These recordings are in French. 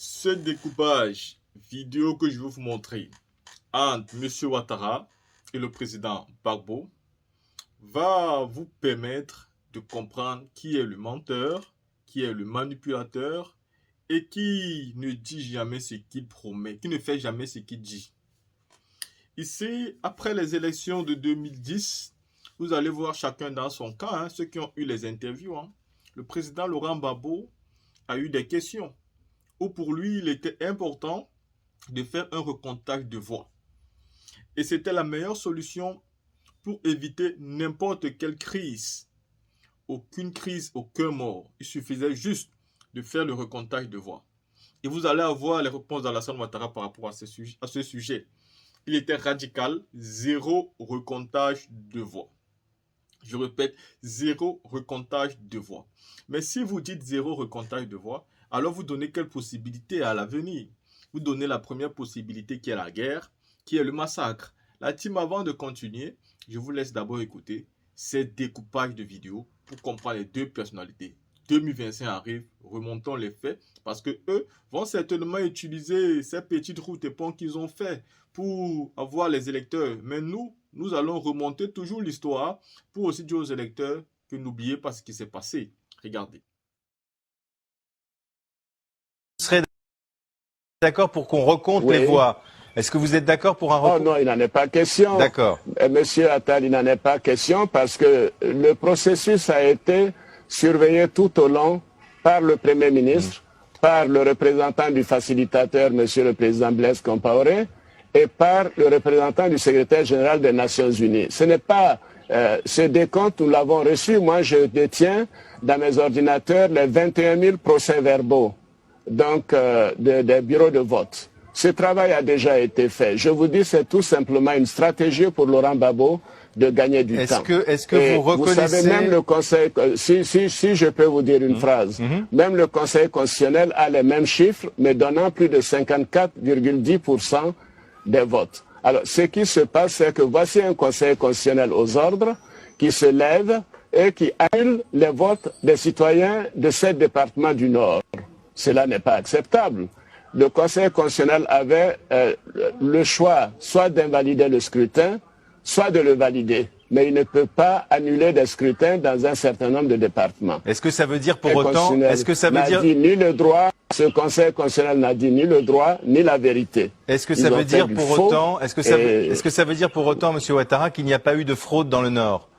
Ce découpage vidéo que je vais vous montrer entre M. Ouattara et le président Gbagbo va vous permettre de comprendre qui est le menteur, qui est le manipulateur et qui ne dit jamais ce qu'il promet, qui ne fait jamais ce qu'il dit. Ici, après les élections de 2010, vous allez voir chacun dans son cas, ceux qui ont eu les interviews. Le président Laurent Gbagbo a eu des questions où pour lui, il était important de faire un recomptage de voix. Et c'était la meilleure solution pour éviter n'importe quelle crise. Aucune crise, aucun mort. Il suffisait juste de faire le recomptage de voix. Et vous allez avoir les réponses d'Alassane Ouattara par rapport à ce sujet. Il était radical, zéro recomptage de voix. Je répète, zéro recomptage de voix. Mais si vous dites zéro recomptage de voix, alors vous donnez quelle possibilité à l'avenir? Vous donnez la première possibilité qui est la guerre, qui est le massacre. La team, avant de continuer, je vous laisse d'abord écouter ces découpages de vidéos pour comprendre les deux personnalités. 2025 arrive, remontons les faits, parce que eux vont certainement utiliser ces petites routes et ponts qu'ils ont fait pour avoir les électeurs. Mais nous allons remonter toujours l'histoire pour aussi dire aux électeurs que n'oubliez pas ce qui s'est passé. Regardez. Vous serez d'accord pour qu'on recompte les voix? Est-ce que vous êtes d'accord pour un recompte? Oh non, il n'en est pas question. D'accord. Monsieur Attal, il n'en est pas question parce que le processus a été surveillé tout au long par le Premier ministre, par le représentant du facilitateur, Monsieur le Président Blaise Compaoré, et par le représentant du secrétaire général des Nations Unies. Ce n'est pas ce décompte, nous l'avons reçu. Moi, je détiens dans mes ordinateurs les 21 000 procès-verbaux donc des bureaux de vote. Ce travail a déjà été fait. Je vous dis, c'est tout simplement une stratégie pour Laurent Gbagbo de gagner du temps. Est-ce que vous reconnaissez... Vous savez, même le Conseil... Si je peux vous dire une phrase. Même le Conseil constitutionnel a les mêmes chiffres, mais donnant plus de 54,10% des votes. Alors, ce qui se passe, c'est que voici un Conseil constitutionnel aux ordres qui se lève et qui annule les votes des citoyens de 7 départements du Nord. Cela n'est pas acceptable. Le Conseil constitutionnel avait le choix soit d'invalider le scrutin, soit de le valider. Mais il ne peut pas annuler des scrutins dans un certain nombre de départements. Est-ce que ça veut dire pour autant... Est-ce que ça veut dire... dit ni le droit, ce Conseil constitutionnel n'a dit ni le droit, ni la vérité. Est-ce que ça veut dire pour autant... Est-ce que ça veut dire pour autant, M. Ouattara, qu'il n'y a pas eu de fraude dans le Nord?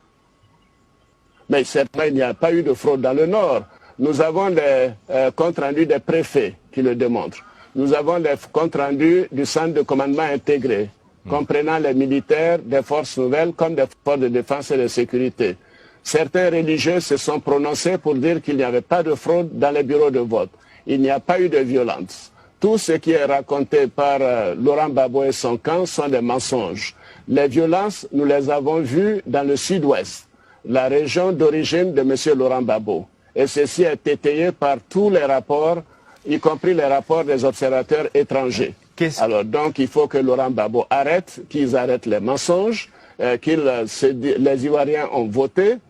Mais certainement, il n'y a pas eu de fraude dans le Nord. Nous avons les comptes rendus des préfets qui le démontrent. Nous avons les comptes rendus du centre de commandement intégré, comprenant les militaires des forces nouvelles comme des forces de défense et de sécurité. Certains religieux se sont prononcés pour dire qu'il n'y avait pas de fraude dans les bureaux de vote. Il n'y a pas eu de violence. Tout ce qui est raconté par Laurent Gbagbo et son camp sont des mensonges. Les violences, nous les avons vues dans le sud-ouest, la région d'origine de M. Laurent Gbagbo. Et ceci est étayé par tous les rapports, y compris les rapports des observateurs étrangers. Alors donc il faut que Laurent Gbagbo arrête, qu'ils arrêtent les mensonges, les Ivoiriens ont voté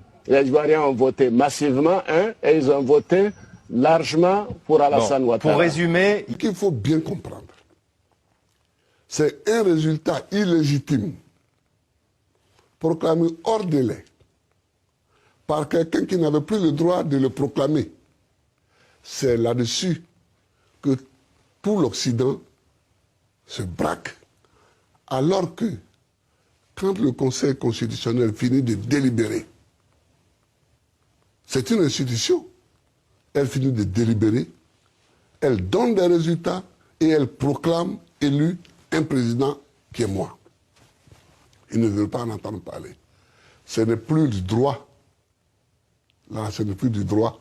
massivement, et ils ont voté largement pour Alassane Ouattara. Pour résumer... Ce qu'il faut bien comprendre, c'est un résultat illégitime proclamé hors délai par quelqu'un qui n'avait plus le droit de le proclamer. C'est là-dessus que tout l'Occident se braque, alors que quand le Conseil constitutionnel finit de délibérer, c'est une institution, elle finit de délibérer, elle donne des résultats et elle proclame élu un président qui est moi. Il ne veut pas en entendre parler. Ce n'est plus du droit. Là, ce n'est plus du droit.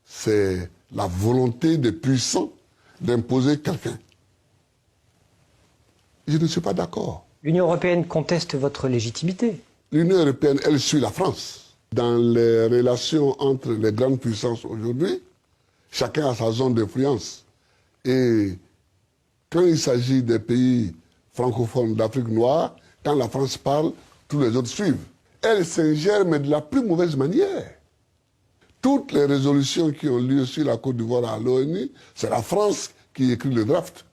C'est la volonté des puissants d'imposer quelqu'un. Je ne suis pas d'accord. L'Union européenne conteste votre légitimité. L'Union européenne, elle suit la France. Dans les relations entre les grandes puissances aujourd'hui, chacun a sa zone d'influence. Et quand il s'agit des pays francophones d'Afrique noire, quand la France parle, tous les autres suivent. Elle s'ingère, mais de la plus mauvaise manière. Toutes les résolutions qui ont lieu sur la Côte d'Ivoire à l'ONU, c'est la France qui écrit le draft.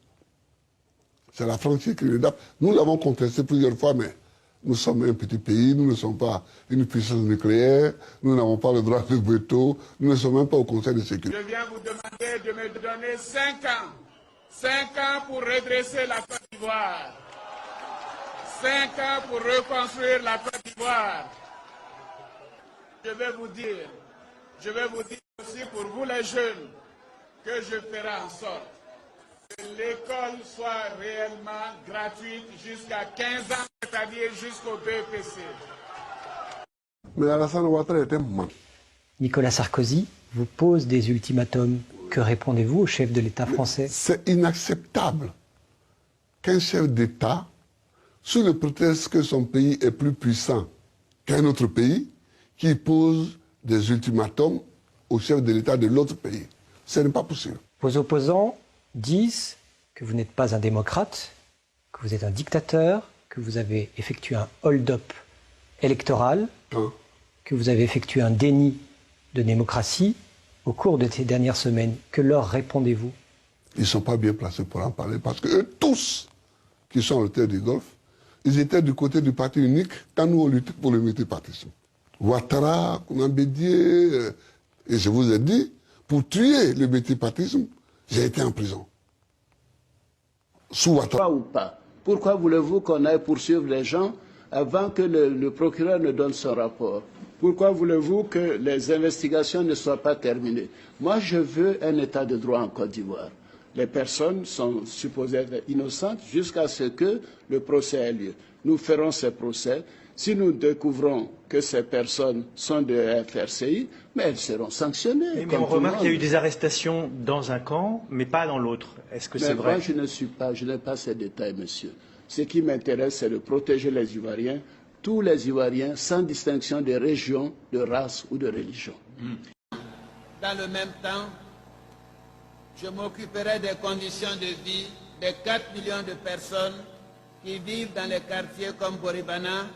C'est la France qui écrit le draft. Nous l'avons contesté plusieurs fois, mais nous sommes un petit pays, nous ne sommes pas une puissance nucléaire, nous n'avons pas le droit de veto, nous ne sommes même pas au Conseil de sécurité. Je viens vous demander de me donner 5 ans. 5 ans pour redresser la Côte d'Ivoire. 5 ans pour reconstruire la Côte d'Ivoire. Je vais vous dire aussi pour vous les jeunes, que je ferai en sorte que l'école soit réellement gratuite jusqu'à 15 ans, c'est-à-dire jusqu'au BEPC. Mais Alassane Ouattara était mort. Nicolas Sarkozy vous pose des ultimatums. Que répondez-vous au chef de l'État français? C'est inacceptable qu'un chef d'État, sous le prétexte que son pays est plus puissant qu'un autre pays, qui pose des ultimatums au chef de l'État de l'autre pays. Ce n'est pas possible. Vos opposants disent que vous n'êtes pas un démocrate, que vous êtes un dictateur, que vous avez effectué un hold-up électoral, que vous avez effectué un déni de démocratie au cours de ces dernières semaines. Que leur répondez-vous? Ils ne sont pas bien placés pour en parler parce que eux tous qui sont au terre du Golfe, ils étaient du côté du parti unique quand nous on luttait pour le multipartisme. Ouattara, Kounan Bédié, et je vous ai dit, pour tuer le multipartisme, j'ai été en prison. Sous Ouattara. Ou pas. Pourquoi voulez-vous qu'on aille poursuivre les gens avant que le procureur ne donne son rapport? Pourquoi voulez-vous que les investigations ne soient pas terminées? Moi, je veux un état de droit en Côte d'Ivoire. Les personnes sont supposées être innocentes jusqu'à ce que le procès ait lieu. Nous ferons ces procès. Si nous découvrons que ces personnes sont de FRCI, mais elles seront sanctionnées. Mais on remarque qu'il y a eu des arrestations dans un camp, mais pas dans l'autre. Est-ce que c'est vrai? Moi, je n'ai pas ces détails, monsieur. Ce qui m'intéresse, c'est de protéger les Ivoiriens, tous les Ivoiriens, sans distinction de région, de race ou de religion. Dans le même temps, je m'occuperai des conditions de vie des 4 millions de personnes qui vivent dans les quartiers comme Boribana,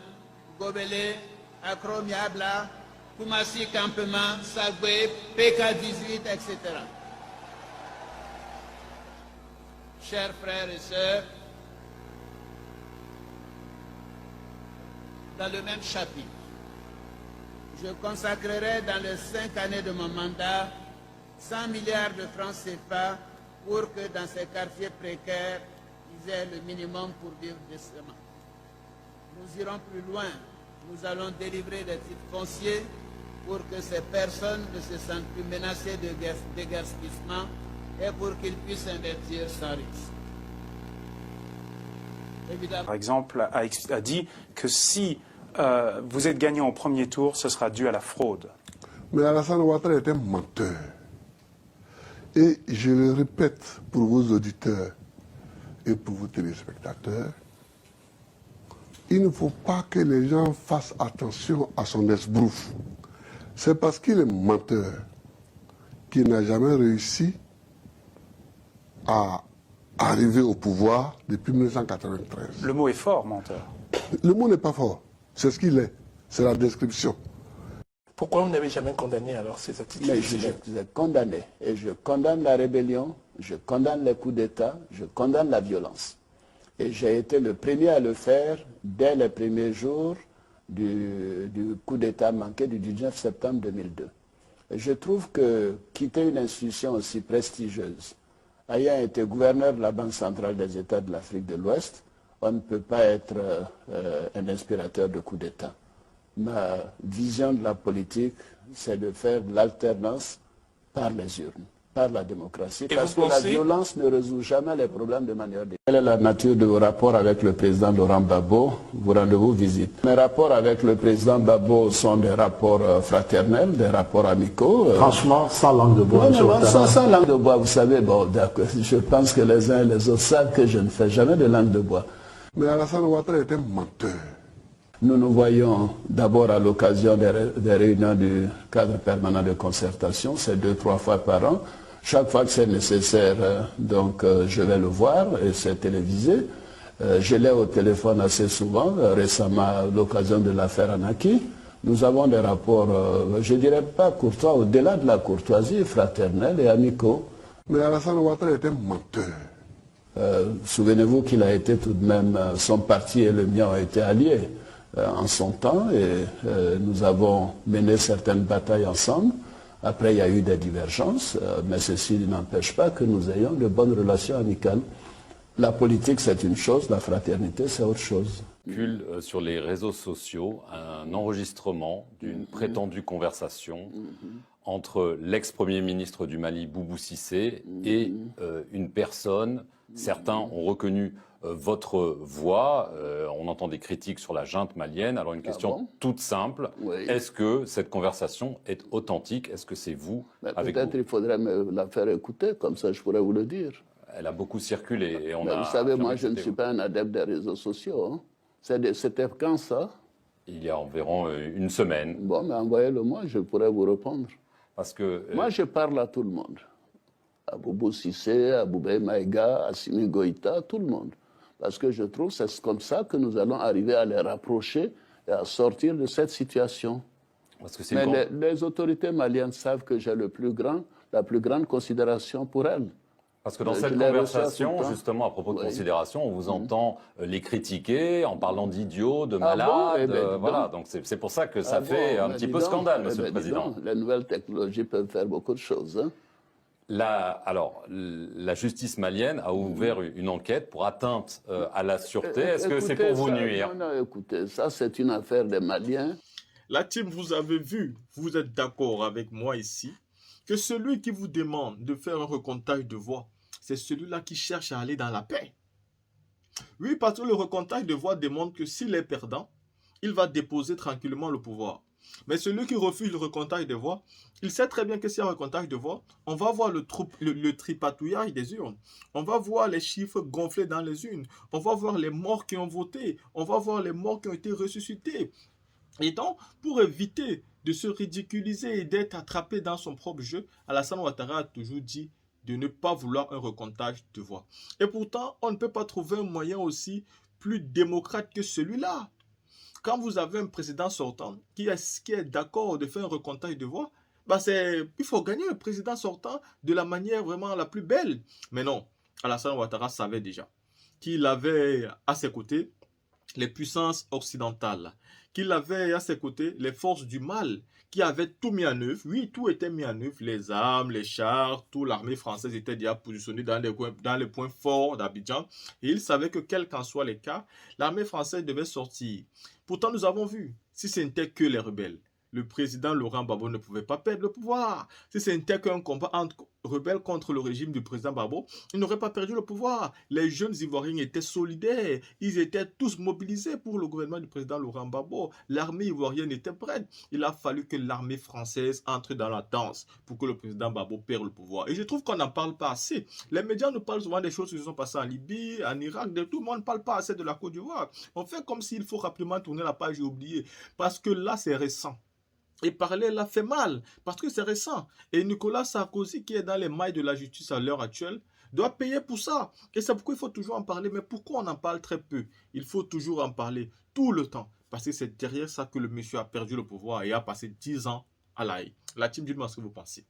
Gobelé, Accro Miabla, Koumassi Campement, Sagwe, PK18, etc. Chers frères et sœurs, dans le même chapitre, je consacrerai dans les 5 années de mon mandat 100 milliards de francs CFA pour que dans ces quartiers précaires, ils aient le minimum pour vivre décemment. Nous irons plus loin. Nous allons délivrer des titres fonciers pour que ces personnes ne se sentent plus menacées de déguerpissement et pour qu'ils puissent investir sans risque. Évidemment. Par exemple, a dit que si vous êtes gagnant au premier tour, ce sera dû à la fraude. Mais Alassane Ouattara est un menteur. Et je le répète pour vos auditeurs et pour vos téléspectateurs, il ne faut pas que les gens fassent attention à son esbrouf. C'est parce qu'il est menteur qu'il n'a jamais réussi à arriver au pouvoir depuis 1993. Le mot est fort, menteur. Le mot n'est pas fort. C'est ce qu'il est. C'est la description. Pourquoi vous n'avez jamais condamné alors ces attitudes? Mais je les ai condamnés. Et je condamne la rébellion, je condamne les coups d'État, je condamne la violence. Et j'ai été le premier à le faire dès les premiers jours du coup d'État manqué du 19 septembre 2002. Et je trouve que quitter une institution aussi prestigieuse, ayant été gouverneur de la Banque centrale des États de l'Afrique de l'Ouest, on ne peut pas être un inspirateur de coup d'État. Ma vision de la politique, c'est de faire de l'alternance par les urnes, par la démocratie, parce que la violence ne résout jamais les problèmes de manière directe. Quelle est la nature de vos rapports avec le président Laurent Gbagbo? Vous rendez-vous visite. Mes rapports avec le président Gbagbo sont des rapports fraternels, des rapports amicaux. Franchement, sans langue de bois. Sans langue de bois, vous savez, bon, d'accord, je pense que les uns et les autres savent que je ne fais jamais de langue de bois. Mais Alassane Ouattara est un menteur. Nous nous voyons d'abord à l'occasion des réunions du cadre permanent de concertation, c'est 2-3 fois par an. Chaque fois que c'est nécessaire, donc je vais le voir et c'est télévisé. Je l'ai au téléphone assez souvent, récemment à l'occasion de l'affaire Anaki. Nous avons des rapports, je ne dirais pas courtois, au-delà de la courtoisie, fraternels et amicaux. Mais Alassane Ouattara était menteur. Souvenez-vous qu'il a été tout de même, son parti et le mien ont été alliés en son temps et nous avons mené certaines batailles ensemble. Après, il y a eu des divergences, mais ceci n'empêche pas que nous ayons de bonnes relations amicales. La politique, c'est une chose, la fraternité, c'est autre chose. Sur les réseaux sociaux, un enregistrement d'une prétendue conversation entre l'ex-premier ministre du Mali, Boubou Cissé, et une personne. Certains ont reconnu votre voix. On entend des critiques sur la junte malienne. Alors une question toute simple. Oui. Est-ce que cette conversation est authentique? Est-ce que c'est vous avec vous? Peut-être il faudrait me la faire écouter, comme ça je pourrais vous le dire. Elle a beaucoup circulé. Et on vous savez, moi je ne suis pas un adepte des réseaux sociaux. Hein. C'était quand ça? Il y a environ une semaine. Bon, mais envoyez-le-moi, je pourrais vous répondre. Parce que... Moi je parle à tout le monde. À Boubou Cissé, à Boubé Maïga, à Simi Goïta, tout le monde. Parce que je trouve que c'est comme ça que nous allons arriver à les rapprocher et à sortir de cette situation. Parce que mais les autorités maliennes savent que j'ai la plus grande considération pour elles. Parce que dans cette conversation, justement, à propos de considération, on vous entend les critiquer en parlant d'idiots, de malades. Voilà, donc c'est pour ça que ça fait un petit peu scandale, Monsieur le Président. Les nouvelles technologies peuvent faire beaucoup de choses. Hein. La justice malienne a ouvert une enquête pour atteinte à la sûreté. Est-ce que c'est pour vous nuire? Non, écoutez, ça c'est une affaire des Maliens. La team, vous avez vu, vous êtes d'accord avec moi ici, que celui qui vous demande de faire un recomptage de voix, c'est celui-là qui cherche à aller dans la paix. Oui, parce que le recomptage de voix démontre que s'il est perdant, il va déposer tranquillement le pouvoir. Mais celui qui refuse le recomptage de voix, il sait très bien que s'il y a un recomptage de voix, on va voir le tripatouillage des urnes. On va voir les chiffres gonflés dans les urnes. On va voir les morts qui ont voté. On va voir les morts qui ont été ressuscités. Et donc, pour éviter de se ridiculiser et d'être attrapé dans son propre jeu, Alassane Ouattara a toujours dit de ne pas vouloir un recomptage de voix. Et pourtant, on ne peut pas trouver un moyen aussi plus démocrate que celui-là. Quand vous avez un président sortant qui est d'accord de faire un recomptage de voix, il faut gagner le président sortant de la manière vraiment la plus belle. Mais non, Alassane Ouattara savait déjà qu'il avait à ses côtés les puissances occidentales, qu'il avait à ses côtés les forces du mal, qui avaient tout mis en œuvre. Oui, tout était mis en œuvre, les armes, les chars, toute l'armée française était déjà positionnée dans les points forts d'Abidjan. Et il savait que quel qu'en soit les cas, l'armée française devait sortir. Pourtant, nous avons vu, si ce n'était que les rebelles, le président Laurent Gbagbo ne pouvait pas perdre le pouvoir. Si ce n'était qu'un combat entre rebelles contre le régime du président Gbagbo, il n'aurait pas perdu le pouvoir. Les jeunes Ivoiriens étaient solidaires. Ils étaient tous mobilisés pour le gouvernement du président Laurent Gbagbo. L'armée ivoirienne était prête. Il a fallu que l'armée française entre dans la danse pour que le président Gbagbo perde le pouvoir. Et je trouve qu'on n'en parle pas assez. Les médias nous parlent souvent des choses qui se sont passées en Libye, en Irak. Tout le monde ne parle pas assez de la Côte d'Ivoire. On fait comme s'il faut rapidement tourner la page et oublier. Parce que là, c'est récent. Et parler là fait mal, parce que c'est récent. Et Nicolas Sarkozy, qui est dans les mailles de la justice à l'heure actuelle, doit payer pour ça. Et c'est pourquoi il faut toujours en parler. Mais pourquoi on en parle très peu? Il faut toujours en parler tout le temps. Parce que c'est derrière ça que le monsieur a perdu le pouvoir et a passé 10 ans à la haie. La team, dites-moi ce que vous pensez.